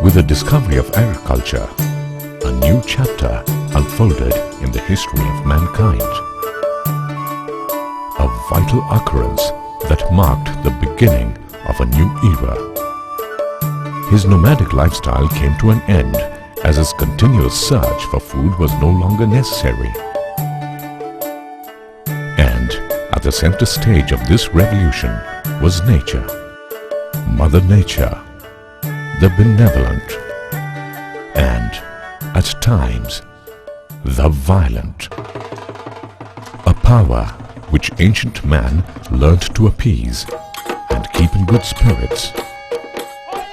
With the discovery of agriculture, a new chapter unfolded in the history of mankind. A vital occurrence that marked the beginning of a new era. His nomadic lifestyle came to an end as his continuous search for food was no longer necessary. And at the center stage of this revolution was nature. Mother Nature, the benevolent, and, at times, the violent. A power which ancient man learnt to appease and keep in good spirits,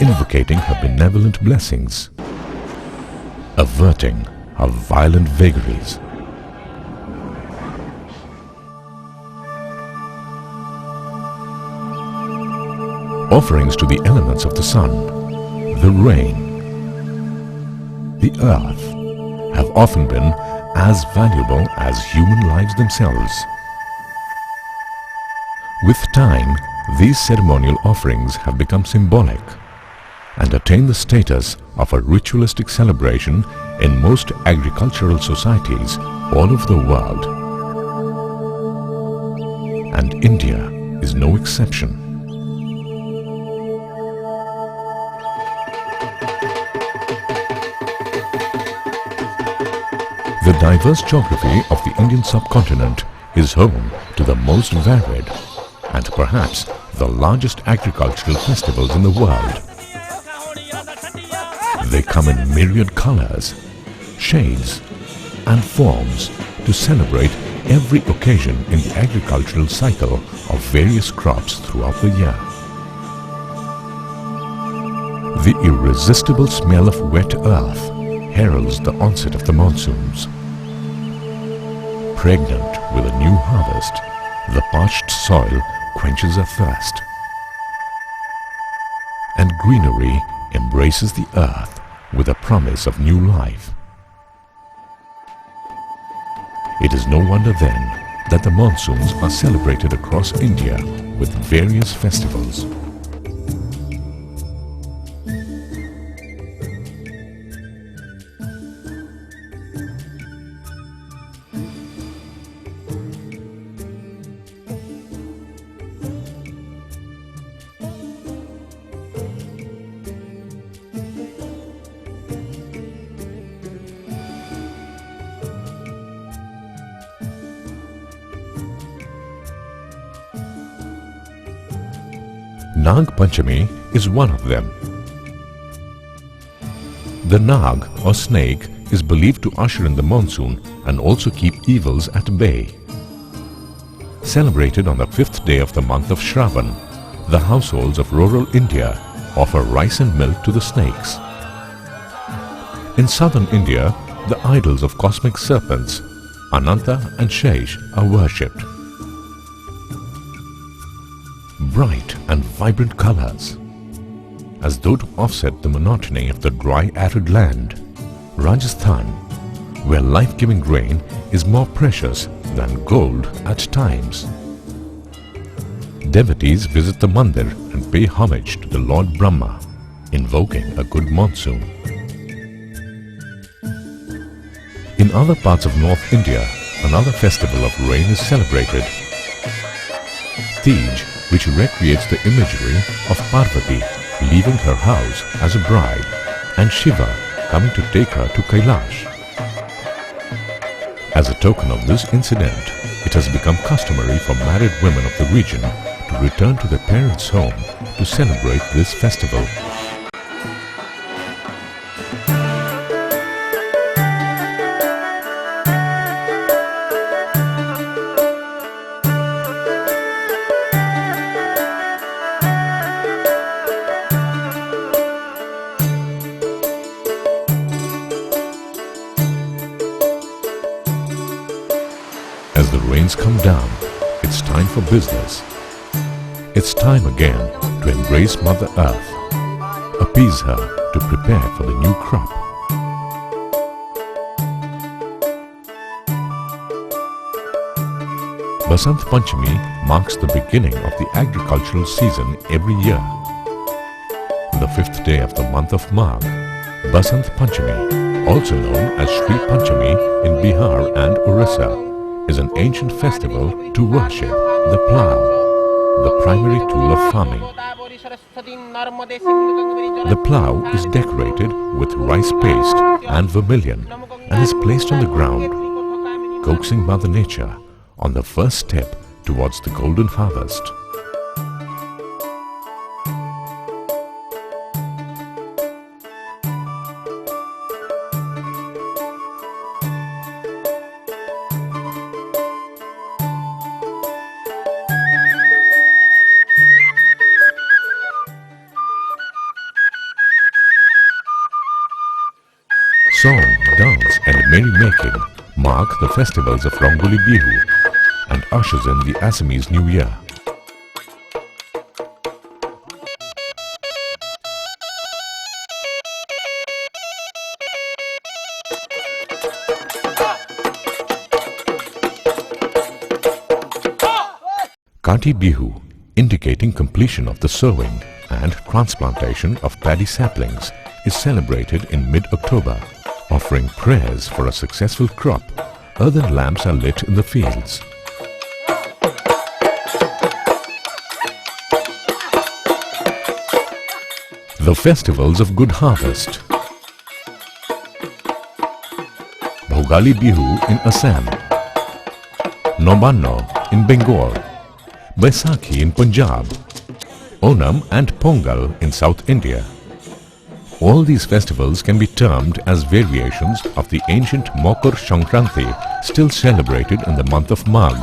invocating her benevolent blessings, averting her violent vagaries. Offerings to the elements of the sun, the rain, the earth have often been as valuable as human lives themselves. With time, these ceremonial offerings have become symbolic and attain the status of a ritualistic celebration in most agricultural societies all over the world. And India is no exception. The diverse geography of the Indian subcontinent is home to the most varied and perhaps the largest agricultural festivals in the world. They come in myriad colors, shades and forms to celebrate every occasion in the agricultural cycle of various crops throughout the year. The irresistible smell of wet earth heralds the onset of the monsoons. Pregnant with a new harvest, the parched soil quenches a thirst, and greenery embraces the earth with a promise of new life. It is no wonder then that the monsoons are celebrated across India with various festivals. Nag Panchami is one of them. The Nag or snake is believed to usher in the monsoon and also keep evils at bay. Celebrated on the 5th day of the month of Shravan, the households of rural India offer rice and milk to the snakes. In southern India, the idols of cosmic serpents, Ananta and Shesh, are worshipped. Bright and vibrant colors, as though to offset the monotony of the dry arid land, Rajasthan, where life-giving rain is more precious than gold at times. Devotees visit the mandir and pay homage to the Lord Brahma, invoking a good monsoon. In other parts of North India, another festival of rain is celebrated. Tej, which recreates the imagery of Parvati leaving her house as a bride and Shiva coming to take her to Kailash. As a token of this incident, it has become customary for married women of the region to return to their parents' home to celebrate this festival. As the rains come down, it's time for business. It's time again to embrace Mother Earth, appease her to prepare for the new crop. Basant Panchami marks the beginning of the agricultural season every year. The 5th day of the month of Magh, Basant Panchami, also known as Sri Panchami in Bihar and Orissa, is an ancient festival to worship the plough, the primary tool of farming. The plough is decorated with rice paste and vermilion and is placed on the ground, coaxing Mother Nature on the first step towards the golden harvest. Song, dance and merry-making mark the festivals of Rangoli Bihu and ushers in the Assamese New Year. Kati Bihu, indicating completion of the sowing and transplantation of paddy saplings, is celebrated in mid-October. Offering prayers for a successful crop, earthen lamps are lit in the fields. The festivals of good harvest. Bhogali Bihu in Assam, Nobanno in Bengal, Baisakhi in Punjab, Onam and Pongal in South India. All these festivals can be termed as variations of the ancient Makar Sankranti, still celebrated in the month of Magh.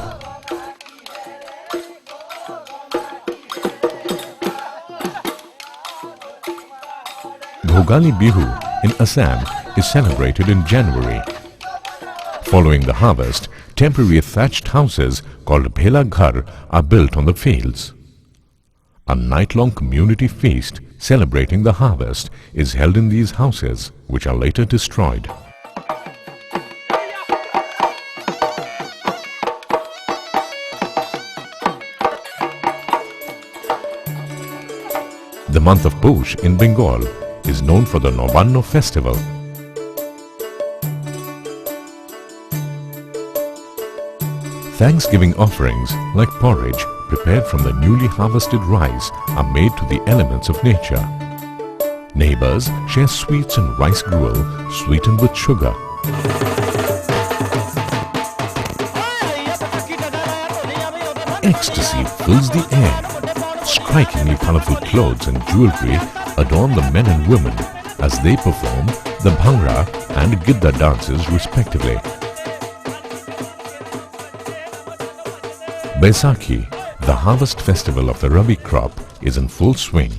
Bhogali Bihu in Assam is celebrated in January. Following the harvest, temporary thatched houses called Bhela Ghar are built on the fields. A night-long community feast celebrating the harvest is held in these houses, which are later destroyed. The month of Poush in Bengal is known for the Nobanno festival. Thanksgiving offerings like porridge prepared from the newly harvested rice are made to the elements of nature. Neighbors share sweets and rice gruel sweetened with sugar. Ecstasy fills the air. Strikingly colorful clothes and jewelry adorn the men and women as they perform the Bhangra and Gidda dances respectively. Baisakhi, the harvest festival of the Rabi crop, is in full swing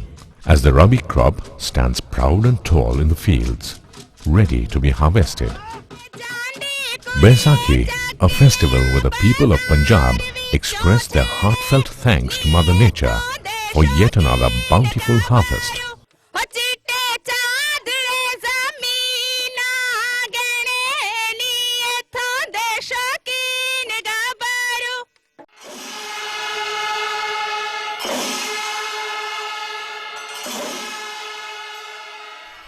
as the Rabi crop stands proud and tall in the fields, ready to be harvested. Baisakhi, a festival where the people of Punjab express their heartfelt thanks to Mother Nature for yet another bountiful harvest.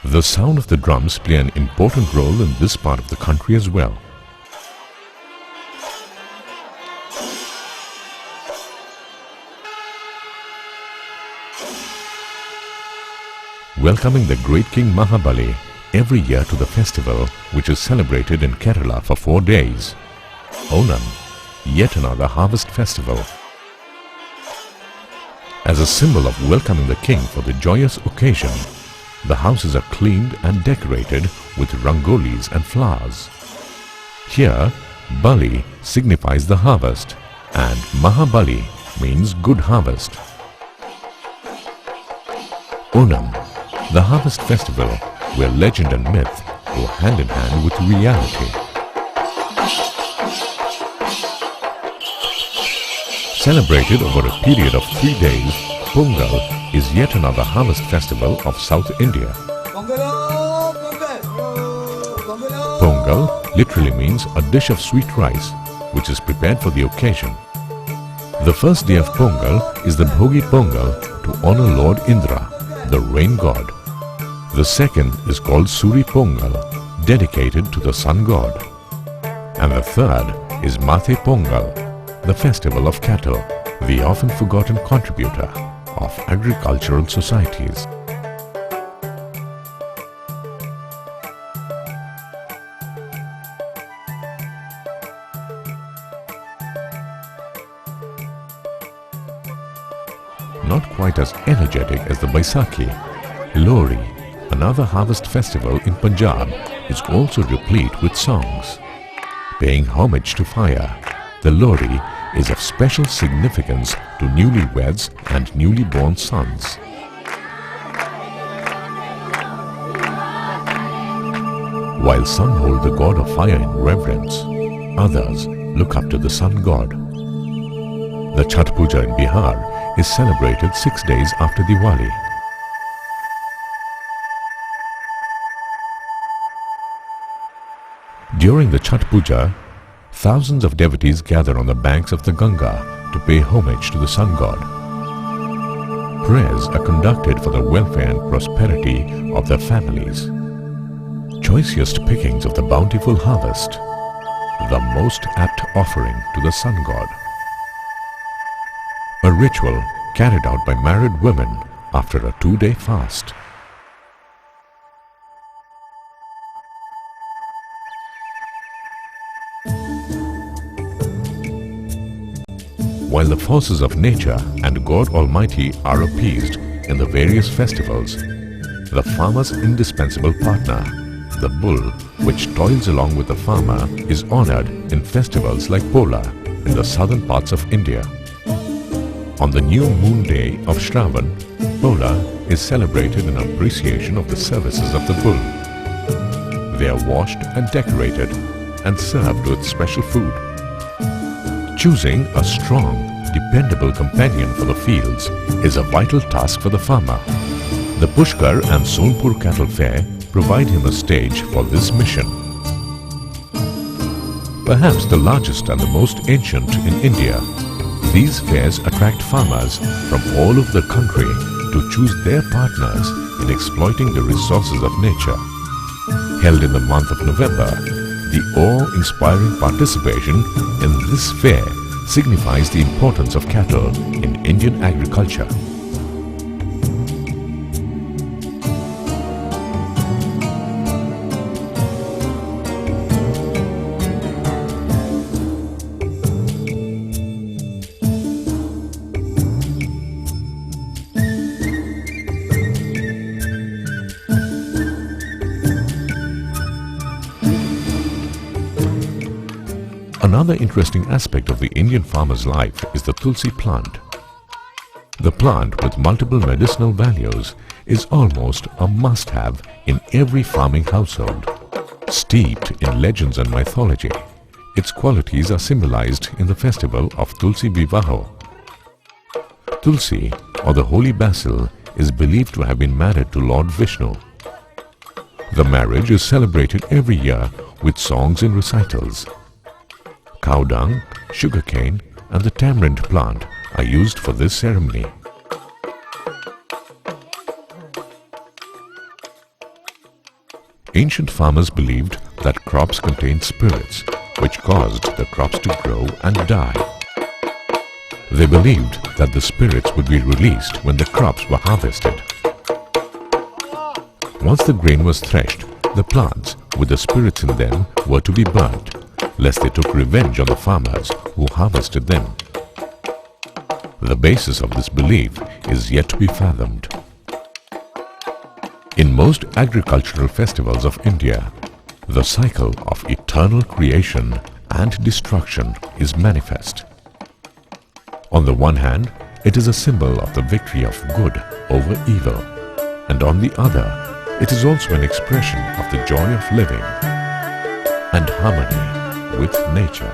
The sound of the drums play an important role in this part of the country as well. Welcoming the great King Mahabali every year to the festival, which is celebrated in Kerala for 4 days. Onam, yet another harvest festival. As a symbol of welcoming the king for the joyous occasion, the houses are cleaned and decorated with rangolis and flowers. Here, Bali signifies the harvest and Mahabali means good harvest. Onam, the harvest festival where legend and myth go hand in hand with reality. Celebrated over a period of 3 days, Pongal is yet another harvest festival of South India. Pongal literally means a dish of sweet rice, which is prepared for the occasion. The first day of Pongal is the Bhogi Pongal to honor Lord Indra, the rain god. The second is called Suri Pongal, dedicated to the sun god. And the third is Mathe Pongal, the festival of cattle, the often forgotten contributor of agricultural societies. Not quite as energetic as the Baisakhi, Lohri, another harvest festival in Punjab, is also replete with songs. Paying homage to fire, the Lohri is of special significance to newlyweds and newly born sons. While some hold the god of fire in reverence, others look up to the sun god. The Chhath Puja in Bihar is celebrated 6 days after Diwali. During the Chhath Puja, thousands of devotees gather on the banks of the Ganga to pay homage to the sun god. Prayers are conducted for the welfare and prosperity of their families. Choicest pickings of the bountiful harvest, the most apt offering to the sun god. A ritual carried out by married women after a 2-day fast. While the forces of nature and God Almighty are appeased in the various festivals, the farmer's indispensable partner, the bull, which toils along with the farmer, is honored in festivals like Pola in the southern parts of India. On the new moon day of Shravan, Pola is celebrated in appreciation of the services of the bull. They are washed and decorated and served with special food. Choosing a strong, dependable companion for the fields is a vital task for the farmer. The Pushkar and Sonpur Cattle Fair provide him a stage for this mission. Perhaps the largest and the most ancient in India, these fairs attract farmers from all over the country to choose their partners in exploiting the resources of nature. Held in the month of November, the awe-inspiring participation in this fair signifies the importance of cattle in Indian agriculture. Another interesting aspect of the Indian farmer's life is the Tulsi plant. The plant, with multiple medicinal values, is almost a must-have in every farming household. Steeped in legends and mythology, its qualities are symbolized in the festival of Tulsi Vivaho. Tulsi, or the holy basil, is believed to have been married to Lord Vishnu. The marriage is celebrated every year with songs and recitals. Cow dung, sugarcane and the tamarind plant are used for this ceremony. Ancient farmers believed that crops contained spirits, which caused the crops to grow and die. They believed that the spirits would be released when the crops were harvested. Once the grain was threshed, the plants with the spirits in them were to be burnt, lest they took revenge on the farmers who harvested them. The basis of this belief is yet to be fathomed. In most agricultural festivals of India, the cycle of eternal creation and destruction is manifest. On the one hand, it is a symbol of the victory of good over evil, and on the other, it is also an expression of the joy of living and harmony with nature.